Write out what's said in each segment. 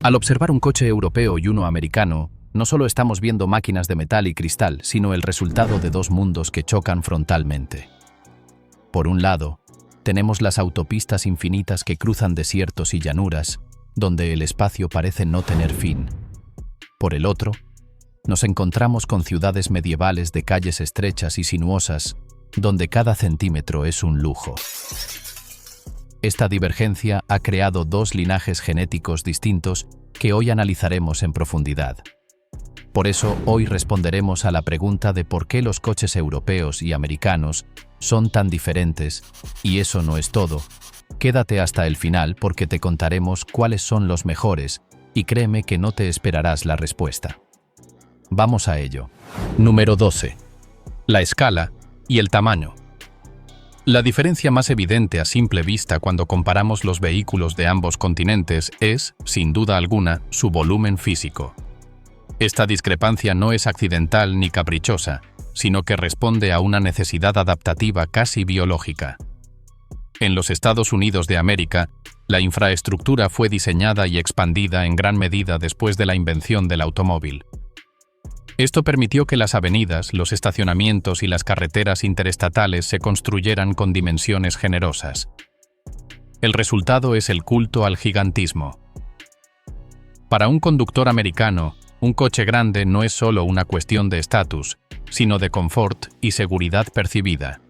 Al observar un coche europeo y uno americano, no solo estamos viendo máquinas de metal y cristal, sino el resultado de dos mundos que chocan frontalmente. Por un lado, tenemos las autopistas infinitas que cruzan desiertos y llanuras, donde el espacio parece no tener fin. Por el otro, nos encontramos con ciudades medievales de calles estrechas y sinuosas, donde cada centímetro es un lujo. Esta divergencia ha creado dos linajes genéticos distintos que hoy analizaremos en profundidad. Por eso, hoy responderemos a la pregunta de por qué los coches europeos y americanos son tan diferentes, y eso no es todo. Quédate hasta el final porque te contaremos cuáles son los mejores, y créeme que no te esperarás la respuesta. Vamos a ello. Número 12. La escala y el tamaño. La diferencia más evidente a simple vista cuando comparamos los vehículos de ambos continentes es, sin duda alguna, su volumen físico. Esta discrepancia no es accidental ni caprichosa, sino que responde a una necesidad adaptativa casi biológica. En los Estados Unidos de América, la infraestructura fue diseñada y expandida en gran medida después de la invención del automóvil. Esto permitió que las avenidas, los estacionamientos y las carreteras interestatales se construyeran con dimensiones generosas. El resultado es el culto al gigantismo. Para un conductor americano, un coche grande no es solo una cuestión de estatus, sino de confort y seguridad percibida.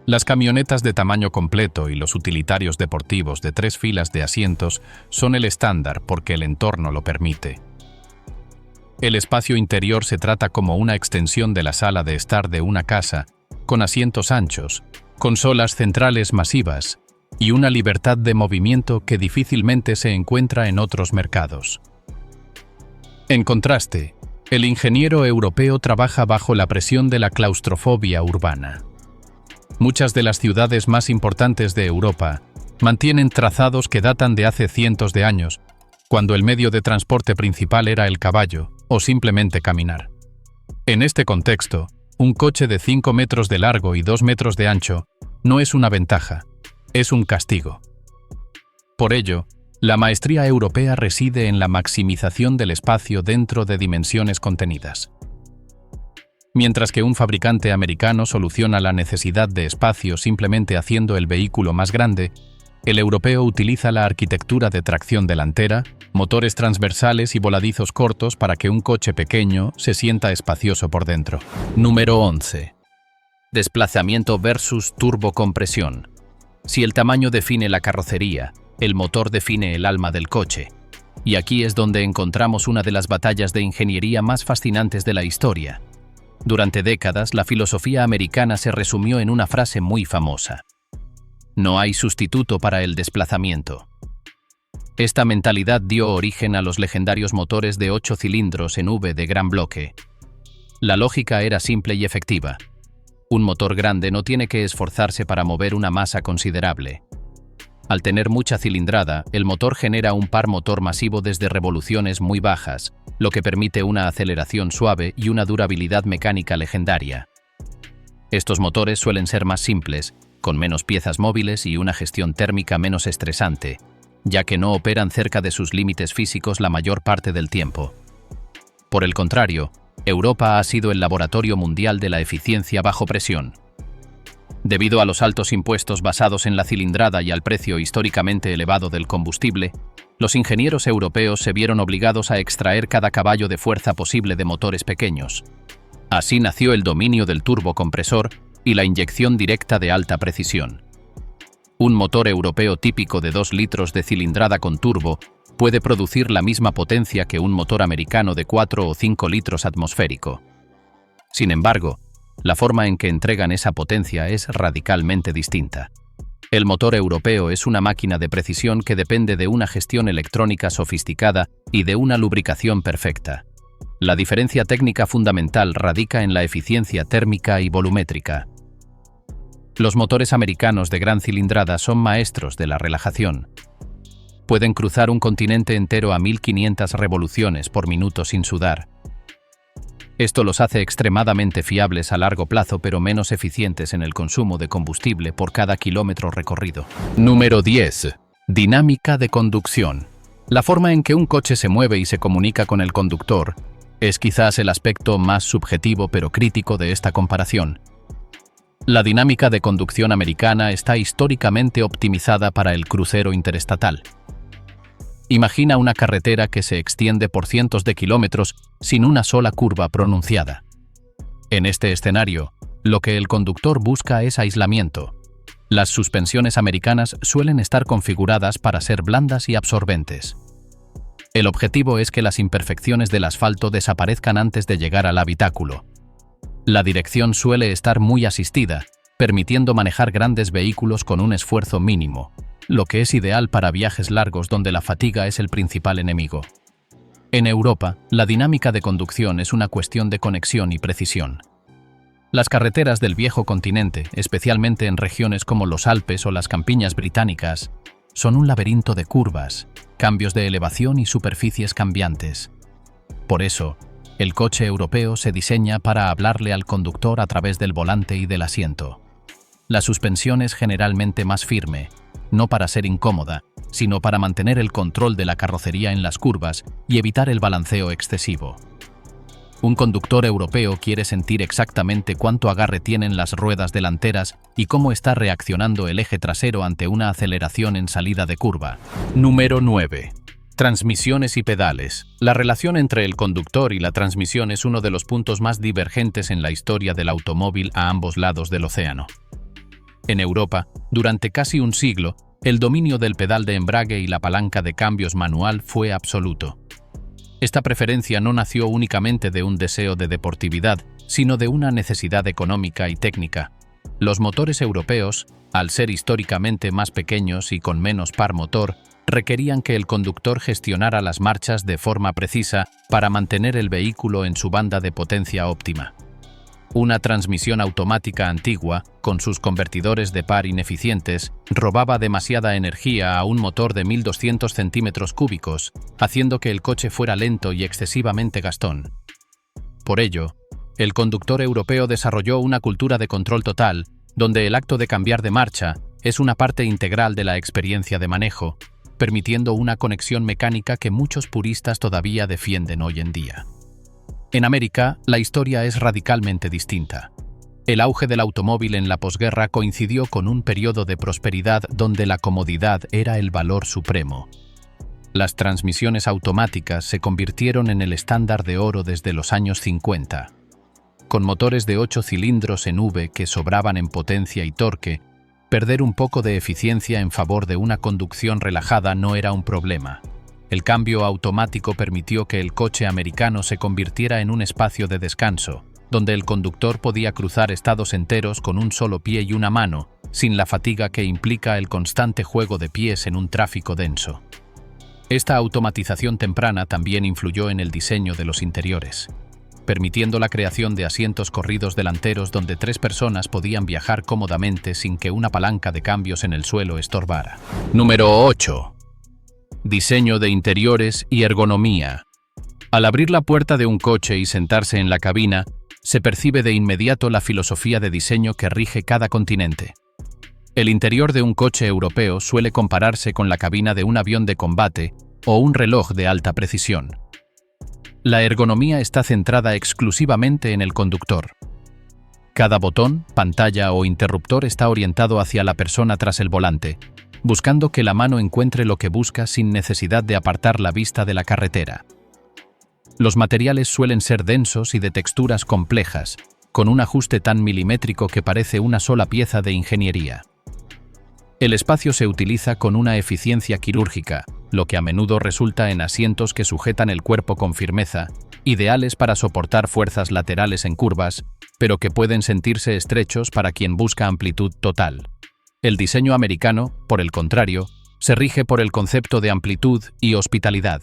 Las camionetas de tamaño completo y los utilitarios deportivos de 3 filas de asientos son el estándar porque el entorno lo permite. El espacio interior se trata como una extensión de la sala de estar de una casa, con asientos anchos, consolas centrales masivas y una libertad de movimiento que difícilmente se encuentra en otros mercados. En contraste, el ingeniero europeo trabaja bajo la presión de la claustrofobia urbana. Muchas de las ciudades más importantes de Europa mantienen trazados que datan de hace cientos de años, cuando el medio de transporte principal era el caballo o simplemente caminar. En este contexto, un coche de 5 metros de largo y 2 metros de ancho no es una ventaja, es un castigo. Por ello, la maestría europea reside en la maximización del espacio dentro de dimensiones contenidas. Mientras que un fabricante americano soluciona la necesidad de espacio simplemente haciendo el vehículo más grande, el europeo utiliza la arquitectura de tracción delantera, motores transversales y voladizos cortos para que un coche pequeño se sienta espacioso por dentro. Número 11. Desplazamiento versus turbocompresión. Si el tamaño define la carrocería, el motor define el alma del coche. Y aquí es donde encontramos una de las batallas de ingeniería más fascinantes de la historia. Durante décadas, la filosofía americana se resumió en una frase muy famosa: no hay sustituto para el desplazamiento. Esta mentalidad dio origen a los legendarios motores de 8 cilindros en V de gran bloque. La lógica era simple y efectiva. Un motor grande no tiene que esforzarse para mover una masa considerable. Al tener mucha cilindrada, el motor genera un par motor masivo desde revoluciones muy bajas, lo que permite una aceleración suave y una durabilidad mecánica legendaria. Estos motores suelen ser más simples, con menos piezas móviles y una gestión térmica menos estresante, ya que no operan cerca de sus límites físicos la mayor parte del tiempo. Por el contrario, Europa ha sido el laboratorio mundial de la eficiencia bajo presión. Debido a los altos impuestos basados en la cilindrada y al precio históricamente elevado del combustible, los ingenieros europeos se vieron obligados a extraer cada caballo de fuerza posible de motores pequeños. Así nació el dominio del turbocompresor y la inyección directa de alta precisión. Un motor europeo típico de 2 litros de cilindrada con turbo puede producir la misma potencia que un motor americano de 4 o 5 litros atmosférico. Sin embargo, la forma en que entregan esa potencia es radicalmente distinta. El motor europeo es una máquina de precisión que depende de una gestión electrónica sofisticada y de una lubricación perfecta. La diferencia técnica fundamental radica en la eficiencia térmica y volumétrica. Los motores americanos de gran cilindrada son maestros de la relajación. Pueden cruzar un continente entero a 1500 revoluciones por minuto sin sudar. Esto los hace extremadamente fiables a largo plazo, pero menos eficientes en el consumo de combustible por cada kilómetro recorrido. Número 10. Dinámica de conducción. La forma en que un coche se mueve y se comunica con el conductor es quizás el aspecto más subjetivo pero crítico de esta comparación. La dinámica de conducción americana está históricamente optimizada para el crucero interestatal. Imagina una carretera que se extiende por cientos de kilómetros sin una sola curva pronunciada. En este escenario, lo que el conductor busca es aislamiento. Las suspensiones americanas suelen estar configuradas para ser blandas y absorbentes. El objetivo es que las imperfecciones del asfalto desaparezcan antes de llegar al habitáculo. La dirección suele estar muy asistida, permitiendo manejar grandes vehículos con un esfuerzo mínimo, lo que es ideal para viajes largos donde la fatiga es el principal enemigo. En Europa, la dinámica de conducción es una cuestión de conexión y precisión. Las carreteras del viejo continente, especialmente en regiones como los Alpes o las campiñas británicas, son un laberinto de curvas, cambios de elevación y superficies cambiantes. Por eso, el coche europeo se diseña para hablarle al conductor a través del volante y del asiento. La suspensión es generalmente más firme, no para ser incómoda, sino para mantener el control de la carrocería en las curvas y evitar el balanceo excesivo. Un conductor europeo quiere sentir exactamente cuánto agarre tienen las ruedas delanteras y cómo está reaccionando el eje trasero ante una aceleración en salida de curva. Número 9. Transmisiones y pedales. La relación entre el conductor y la transmisión es uno de los puntos más divergentes en la historia del automóvil a ambos lados del océano. En Europa, durante casi un siglo, el dominio del pedal de embrague y la palanca de cambios manual fue absoluto. Esta preferencia no nació únicamente de un deseo de deportividad, sino de una necesidad económica y técnica. Los motores europeos, al ser históricamente más pequeños y con menos par motor, requerían que el conductor gestionara las marchas de forma precisa para mantener el vehículo en su banda de potencia óptima. Una transmisión automática antigua, con sus convertidores de par ineficientes, robaba demasiada energía a un motor de 1200 centímetros cúbicos, haciendo que el coche fuera lento y excesivamente gastón. Por ello, el conductor europeo desarrolló una cultura de control total, donde el acto de cambiar de marcha es una parte integral de la experiencia de manejo, permitiendo una conexión mecánica que muchos puristas todavía defienden hoy en día. En América, la historia es radicalmente distinta. El auge del automóvil en la posguerra coincidió con un periodo de prosperidad donde la comodidad era el valor supremo. Las transmisiones automáticas se convirtieron en el estándar de oro desde los años 50. Con motores de 8 cilindros en V que sobraban en potencia y torque, perder un poco de eficiencia en favor de una conducción relajada no era un problema. El cambio automático permitió que el coche americano se convirtiera en un espacio de descanso, donde el conductor podía cruzar estados enteros con un solo pie y una mano, sin la fatiga que implica el constante juego de pies en un tráfico denso. Esta automatización temprana también influyó en el diseño de los interiores, permitiendo la creación de asientos corridos delanteros donde 3 personas podían viajar cómodamente sin que una palanca de cambios en el suelo estorbara. Número 8. Diseño de interiores y ergonomía. Al abrir la puerta de un coche y sentarse en la cabina, se percibe de inmediato la filosofía de diseño que rige cada continente. El interior de un coche europeo suele compararse con la cabina de un avión de combate o un reloj de alta precisión. La ergonomía está centrada exclusivamente en el conductor. Cada botón, pantalla o interruptor está orientado hacia la persona tras el volante, buscando que la mano encuentre lo que busca sin necesidad de apartar la vista de la carretera. Los materiales suelen ser densos y de texturas complejas, con un ajuste tan milimétrico que parece una sola pieza de ingeniería. El espacio se utiliza con una eficiencia quirúrgica, lo que a menudo resulta en asientos que sujetan el cuerpo con firmeza, ideales para soportar fuerzas laterales en curvas, pero que pueden sentirse estrechos para quien busca amplitud total. El diseño americano, por el contrario, se rige por el concepto de amplitud y hospitalidad.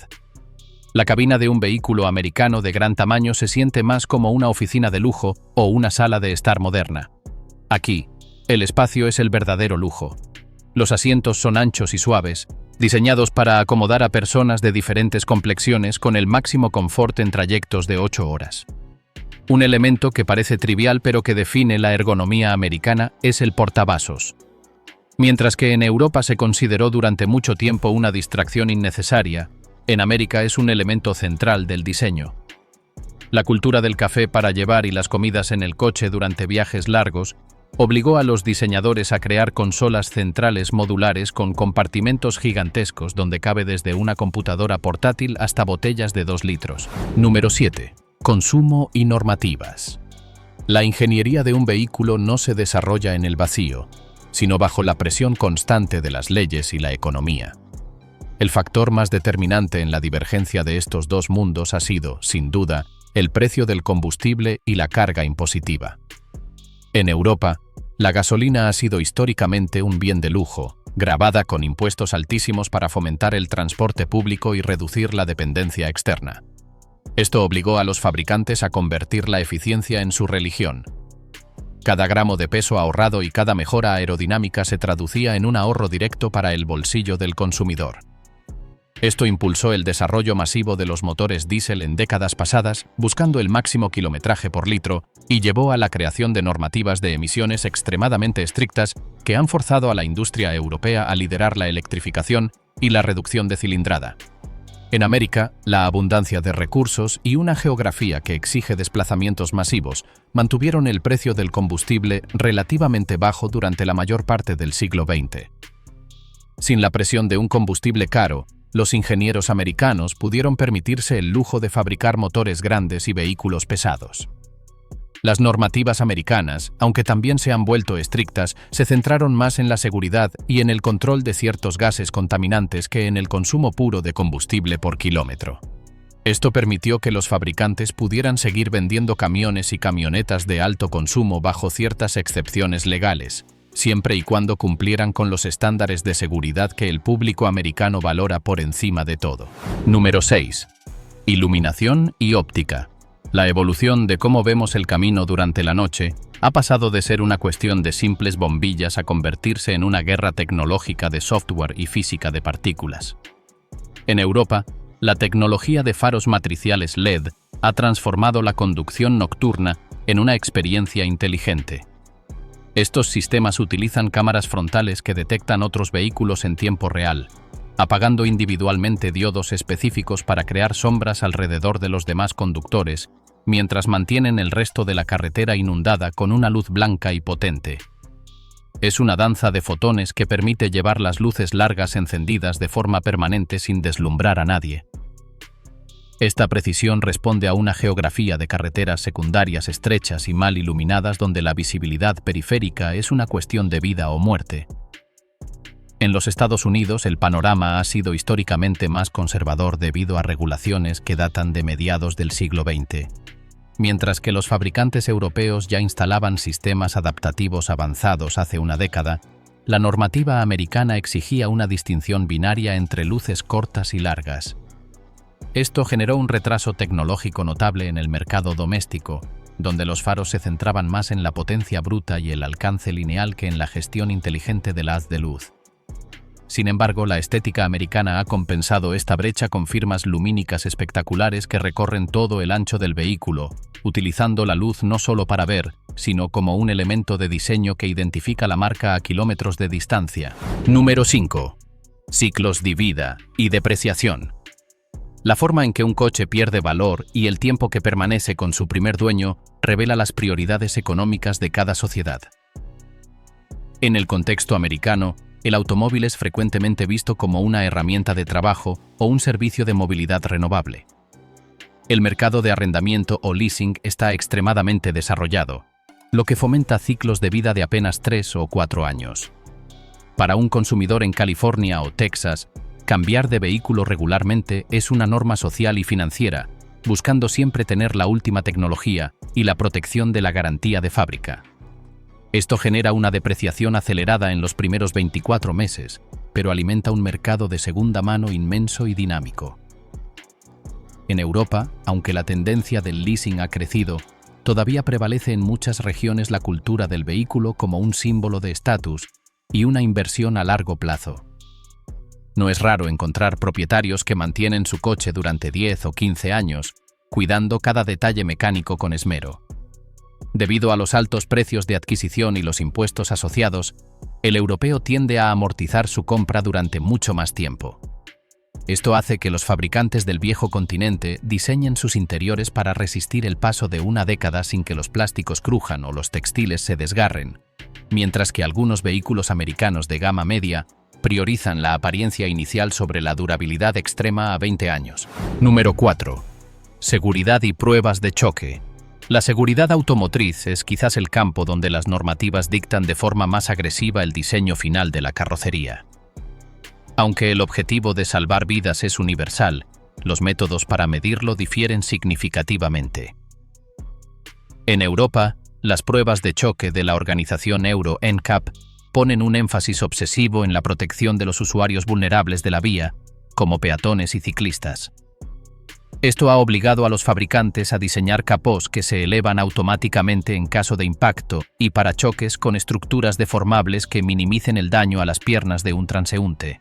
La cabina de un vehículo americano de gran tamaño se siente más como una oficina de lujo o una sala de estar moderna. Aquí, el espacio es el verdadero lujo. Los asientos son anchos y suaves, diseñados para acomodar a personas de diferentes complexiones con el máximo confort en trayectos de 8 horas. Un elemento que parece trivial pero que define la ergonomía americana es el portavasos. Mientras que en Europa se consideró durante mucho tiempo una distracción innecesaria, en América es un elemento central del diseño. La cultura del café para llevar y las comidas en el coche durante viajes largos obligó a los diseñadores a crear consolas centrales modulares con compartimentos gigantescos donde cabe desde una computadora portátil hasta botellas de 2 litros. Número 7. Consumo y normativas. La ingeniería de un vehículo no se desarrolla en el vacío, sino bajo la presión constante de las leyes y la economía. El factor más determinante en la divergencia de estos dos mundos ha sido, sin duda, el precio del combustible y la carga impositiva. En Europa, la gasolina ha sido históricamente un bien de lujo, gravada con impuestos altísimos para fomentar el transporte público y reducir la dependencia externa. Esto obligó a los fabricantes a convertir la eficiencia en su religión. Cada gramo de peso ahorrado y cada mejora aerodinámica se traducía en un ahorro directo para el bolsillo del consumidor. Esto impulsó el desarrollo masivo de los motores diésel en décadas pasadas, buscando el máximo kilometraje por litro, y llevó a la creación de normativas de emisiones extremadamente estrictas que han forzado a la industria europea a liderar la electrificación y la reducción de cilindrada. En América, la abundancia de recursos y una geografía que exige desplazamientos masivos mantuvieron el precio del combustible relativamente bajo durante la mayor parte del siglo XX. Sin la presión de un combustible caro, los ingenieros americanos pudieron permitirse el lujo de fabricar motores grandes y vehículos pesados. Las normativas americanas, aunque también se han vuelto estrictas, se centraron más en la seguridad y en el control de ciertos gases contaminantes que en el consumo puro de combustible por kilómetro. Esto permitió que los fabricantes pudieran seguir vendiendo camiones y camionetas de alto consumo bajo ciertas excepciones legales, siempre y cuando cumplieran con los estándares de seguridad que el público americano valora por encima de todo. Número 6. Iluminación y óptica. La evolución de cómo vemos el camino durante la noche ha pasado de ser una cuestión de simples bombillas a convertirse en una guerra tecnológica de software y física de partículas. En Europa, la tecnología de faros matriciales LED ha transformado la conducción nocturna en una experiencia inteligente. Estos sistemas utilizan cámaras frontales que detectan otros vehículos en tiempo real, apagando individualmente diodos específicos para crear sombras alrededor de los demás conductores, mientras mantienen el resto de la carretera inundada con una luz blanca y potente. Es una danza de fotones que permite llevar las luces largas encendidas de forma permanente sin deslumbrar a nadie. Esta precisión responde a una geografía de carreteras secundarias estrechas y mal iluminadas donde la visibilidad periférica es una cuestión de vida o muerte. En los Estados Unidos, el panorama ha sido históricamente más conservador debido a regulaciones que datan de mediados del siglo XX. Mientras que los fabricantes europeos ya instalaban sistemas adaptativos avanzados hace una década, la normativa americana exigía una distinción binaria entre luces cortas y largas. Esto generó un retraso tecnológico notable en el mercado doméstico, donde los faros se centraban más en la potencia bruta y el alcance lineal que en la gestión inteligente del haz de luz. Sin embargo, la estética americana ha compensado esta brecha con firmas lumínicas espectaculares que recorren todo el ancho del vehículo, utilizando la luz no solo para ver, sino como un elemento de diseño que identifica la marca a kilómetros de distancia. Número 5. Ciclos de vida y depreciación. La forma en que un coche pierde valor y el tiempo que permanece con su primer dueño revela las prioridades económicas de cada sociedad. En el contexto americano, el automóvil es frecuentemente visto como una herramienta de trabajo o un servicio de movilidad renovable. El mercado de arrendamiento o leasing está extremadamente desarrollado, lo que fomenta ciclos de vida de apenas 3 o 4 años. Para un consumidor en California o Texas, cambiar de vehículo regularmente es una norma social y financiera, buscando siempre tener la última tecnología y la protección de la garantía de fábrica. Esto genera una depreciación acelerada en los primeros 24 meses, pero alimenta un mercado de segunda mano inmenso y dinámico. En Europa, aunque la tendencia del leasing ha crecido, todavía prevalece en muchas regiones la cultura del vehículo como un símbolo de estatus y una inversión a largo plazo. No es raro encontrar propietarios que mantienen su coche durante 10 o 15 años, cuidando cada detalle mecánico con esmero. Debido a los altos precios de adquisición y los impuestos asociados, el europeo tiende a amortizar su compra durante mucho más tiempo. Esto hace que los fabricantes del viejo continente diseñen sus interiores para resistir el paso de una década sin que los plásticos crujan o los textiles se desgarren, mientras que algunos vehículos americanos de gama media priorizan la apariencia inicial sobre la durabilidad extrema a 20 años. Número 4. Seguridad y pruebas de choque. La seguridad automotriz es quizás el campo donde las normativas dictan de forma más agresiva el diseño final de la carrocería. Aunque el objetivo de salvar vidas es universal, los métodos para medirlo difieren significativamente. En Europa, las pruebas de choque de la organización Euro NCAP ponen un énfasis obsesivo en la protección de los usuarios vulnerables de la vía, como peatones y ciclistas. Esto ha obligado a los fabricantes a diseñar capós que se elevan automáticamente en caso de impacto y parachoques con estructuras deformables que minimicen el daño a las piernas de un transeúnte.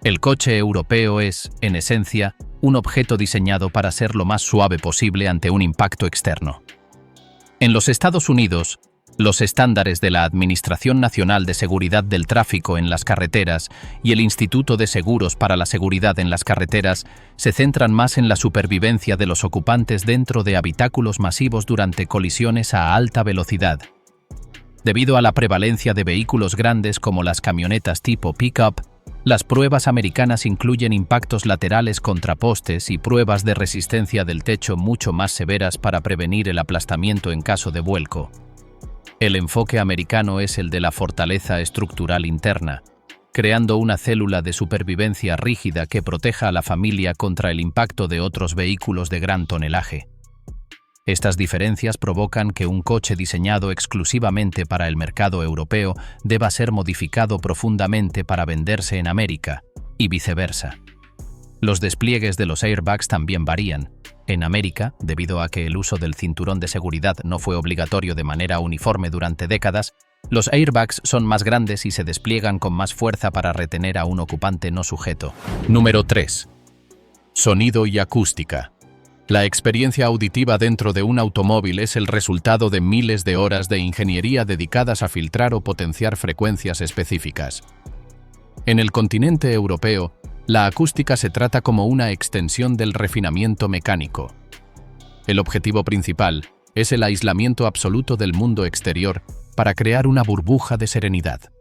El coche europeo es, en esencia, un objeto diseñado para ser lo más suave posible ante un impacto externo. En los Estados Unidos, los estándares de la Administración Nacional de Seguridad del Tráfico en las Carreteras y el Instituto de Seguros para la Seguridad en las Carreteras se centran más en la supervivencia de los ocupantes dentro de habitáculos masivos durante colisiones a alta velocidad. Debido a la prevalencia de vehículos grandes como las camionetas tipo pick-up, las pruebas americanas incluyen impactos laterales contra postes y pruebas de resistencia del techo mucho más severas para prevenir el aplastamiento en caso de vuelco. El enfoque americano es el de la fortaleza estructural interna, creando una célula de supervivencia rígida que proteja a la familia contra el impacto de otros vehículos de gran tonelaje. Estas diferencias provocan que un coche diseñado exclusivamente para el mercado europeo deba ser modificado profundamente para venderse en América, y viceversa. Los despliegues de los airbags también varían. En América, debido a que el uso del cinturón de seguridad no fue obligatorio de manera uniforme durante décadas, los airbags son más grandes y se despliegan con más fuerza para retener a un ocupante no sujeto. Número 3. Sonido y acústica. La experiencia auditiva dentro de un automóvil es el resultado de miles de horas de ingeniería dedicadas a filtrar o potenciar frecuencias específicas. En el continente europeo, la acústica se trata como una extensión del refinamiento mecánico. El objetivo principal es el aislamiento absoluto del mundo exterior para crear una burbuja de serenidad.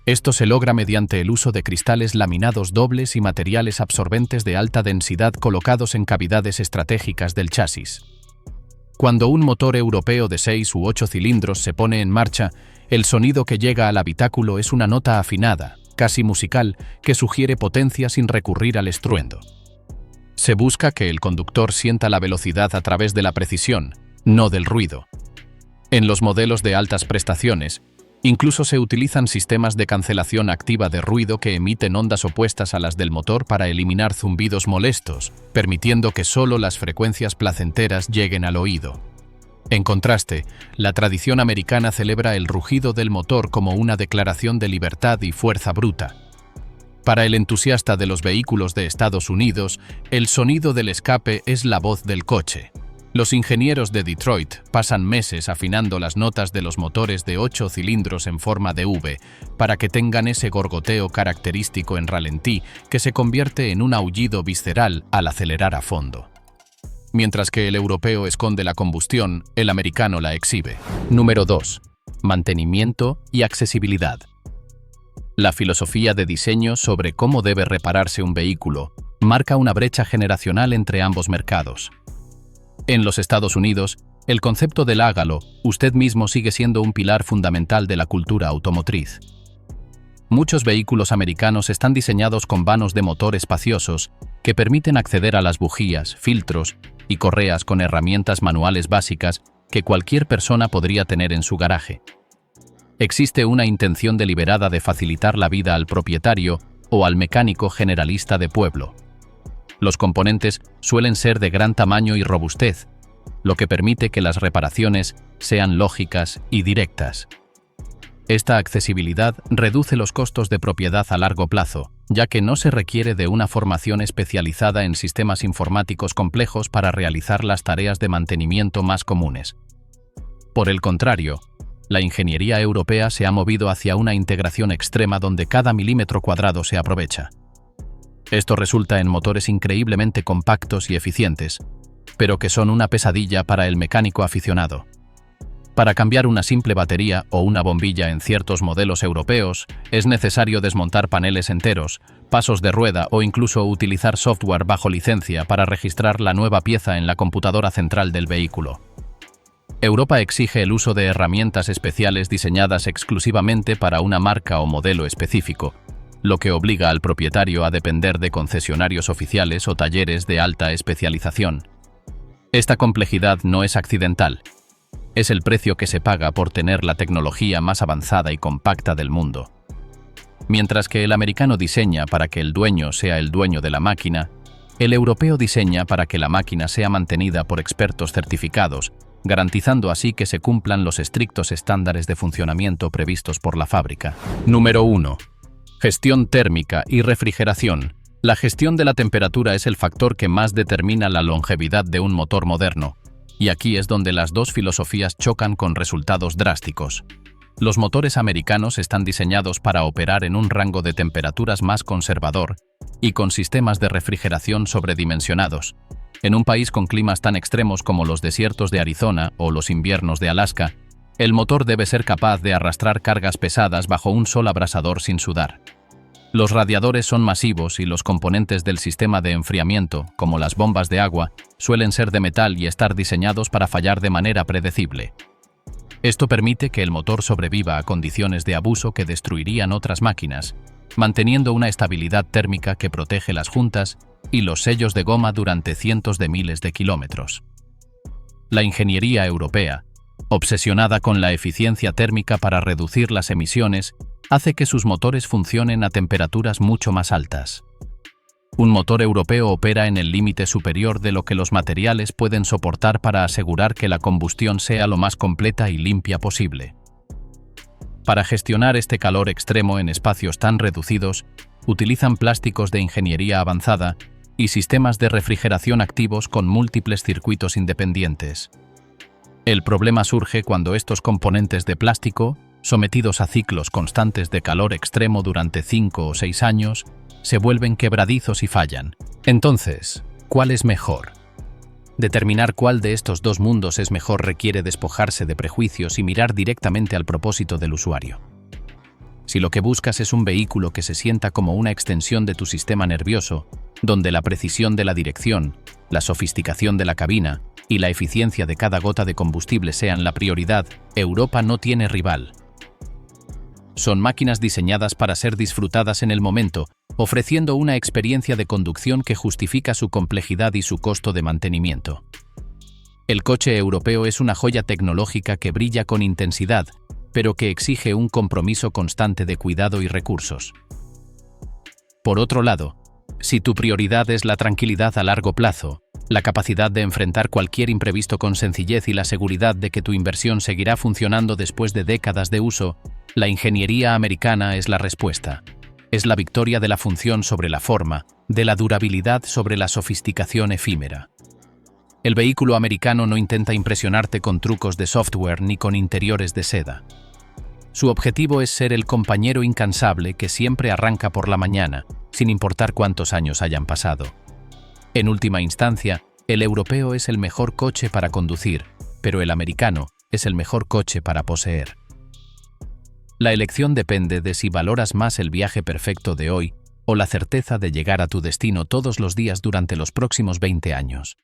Esto se logra mediante el uso de cristales laminados dobles y materiales absorbentes de alta densidad colocados en cavidades estratégicas del chasis. Cuando un motor europeo de 6 u 8 cilindros se pone en marcha, el sonido que llega al habitáculo es una nota afinada, casi musical, que sugiere potencia sin recurrir al estruendo. Se busca que el conductor sienta la velocidad a través de la precisión, no del ruido. En los modelos de altas prestaciones, incluso se utilizan sistemas de cancelación activa de ruido que emiten ondas opuestas a las del motor para eliminar zumbidos molestos, permitiendo que solo las frecuencias placenteras lleguen al oído. En contraste, la tradición americana celebra el rugido del motor como una declaración de libertad y fuerza bruta. Para el entusiasta de los vehículos de Estados Unidos, el sonido del escape es la voz del coche. Los ingenieros de Detroit pasan meses afinando las notas de los motores de 8 cilindros en forma de V para que tengan ese gorgoteo característico en ralentí que se convierte en un aullido visceral al acelerar a fondo. Mientras que el europeo esconde la combustión, el americano la exhibe. Número 2. Mantenimiento y accesibilidad. La filosofía de diseño sobre cómo debe repararse un vehículo marca una brecha generacional entre ambos mercados. En los Estados Unidos, el concepto del hágalo usted mismo sigue siendo un pilar fundamental de la cultura automotriz. Muchos vehículos americanos están diseñados con vanos de motor espaciosos que permiten acceder a las bujías, filtros y correas con herramientas manuales básicas que cualquier persona podría tener en su garaje. Existe una intención deliberada de facilitar la vida al propietario o al mecánico generalista de pueblo. Los componentes suelen ser de gran tamaño y robustez, lo que permite que las reparaciones sean lógicas y directas. Esta accesibilidad reduce los costos de propiedad a largo plazo, ya que no se requiere de una formación especializada en sistemas informáticos complejos para realizar las tareas de mantenimiento más comunes. Por el contrario, la ingeniería europea se ha movido hacia una integración extrema donde cada milímetro cuadrado se aprovecha. Esto resulta en motores increíblemente compactos y eficientes, pero que son una pesadilla para el mecánico aficionado. Para cambiar una simple batería o una bombilla en ciertos modelos europeos, es necesario desmontar paneles enteros, pasos de rueda o incluso utilizar software bajo licencia para registrar la nueva pieza en la computadora central del vehículo. Europa exige el uso de herramientas especiales diseñadas exclusivamente para una marca o modelo específico, lo que obliga al propietario a depender de concesionarios oficiales o talleres de alta especialización. Esta complejidad no es accidental. Es el precio que se paga por tener la tecnología más avanzada y compacta del mundo. Mientras que el americano diseña para que el dueño sea el dueño de la máquina, el europeo diseña para que la máquina sea mantenida por expertos certificados, garantizando así que se cumplan los estrictos estándares de funcionamiento previstos por la fábrica. Número 1. Gestión térmica y refrigeración. La gestión de la temperatura es el factor que más determina la longevidad de un motor moderno, y aquí es donde las dos filosofías chocan con resultados drásticos. Los motores americanos están diseñados para operar en un rango de temperaturas más conservador y con sistemas de refrigeración sobredimensionados. En un país con climas tan extremos como los desiertos de Arizona o los inviernos de Alaska, el motor debe ser capaz de arrastrar cargas pesadas bajo un sol abrasador sin sudar. Los radiadores son masivos y los componentes del sistema de enfriamiento, como las bombas de agua, suelen ser de metal y estar diseñados para fallar de manera predecible. Esto permite que el motor sobreviva a condiciones de abuso que destruirían otras máquinas, manteniendo una estabilidad térmica que protege las juntas y los sellos de goma durante cientos de miles de kilómetros. La ingeniería europea, obsesionada con la eficiencia térmica para reducir las emisiones, hace que sus motores funcionen a temperaturas mucho más altas. Un motor europeo opera en el límite superior de lo que los materiales pueden soportar para asegurar que la combustión sea lo más completa y limpia posible. Para gestionar este calor extremo en espacios tan reducidos, utilizan plásticos de ingeniería avanzada y sistemas de refrigeración activos con múltiples circuitos independientes. El problema surge cuando estos componentes de plástico, sometidos a ciclos constantes de calor extremo durante 5 o 6 años, se vuelven quebradizos y fallan. Entonces, ¿cuál es mejor? Determinar cuál de estos dos mundos es mejor requiere despojarse de prejuicios y mirar directamente al propósito del usuario. Si lo que buscas es un vehículo que se sienta como una extensión de tu sistema nervioso, donde la precisión de la dirección, la sofisticación de la cabina y la eficiencia de cada gota de combustible sean la prioridad, Europa no tiene rival. Son máquinas diseñadas para ser disfrutadas en el momento, ofreciendo una experiencia de conducción que justifica su complejidad y su costo de mantenimiento. El coche europeo es una joya tecnológica que brilla con intensidad, pero que exige un compromiso constante de cuidado y recursos. Por otro lado, si tu prioridad es la tranquilidad a largo plazo, la capacidad de enfrentar cualquier imprevisto con sencillez y la seguridad de que tu inversión seguirá funcionando después de décadas de uso, la ingeniería americana es la respuesta. Es la victoria de la función sobre la forma, de la durabilidad sobre la sofisticación efímera. El vehículo americano no intenta impresionarte con trucos de software ni con interiores de seda. Su objetivo es ser el compañero incansable que siempre arranca por la mañana, sin importar cuántos años hayan pasado. En última instancia, el europeo es el mejor coche para conducir, pero el americano es el mejor coche para poseer. La elección depende de si valoras más el viaje perfecto de hoy o la certeza de llegar a tu destino todos los días durante los próximos 20 años.